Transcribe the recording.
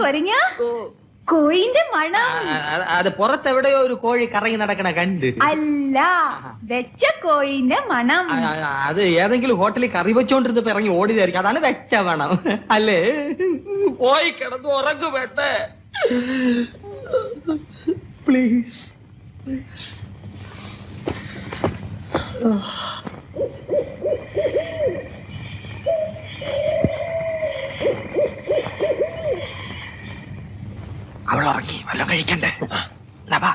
കൊരങ്ങ കോയിന്റെ മണം. അത് പുറത്തെവിടെയോ ഒരു കോഴി കറങ്ങി നടക്കണ കണ്ട്. അല്ല, വെച്ച കോഴിന്റെ മണം. അത് ഏതെങ്കിലും ഹോട്ടലിൽ കറി വെച്ചോണ്ടിരുന്നപ്പോ ഇറങ്ങി ഓടിയതായിരിക്കും. അതാണ് വെച്ച മണം അല്ലേ? പോയി കിടന്ന് ഉറങ്ങു വേണ്ടേ? പ്ലീസ്. അവൾ ഉറങ്ങി, വല്ലതും കഴിക്കണ്ടേ? നവാ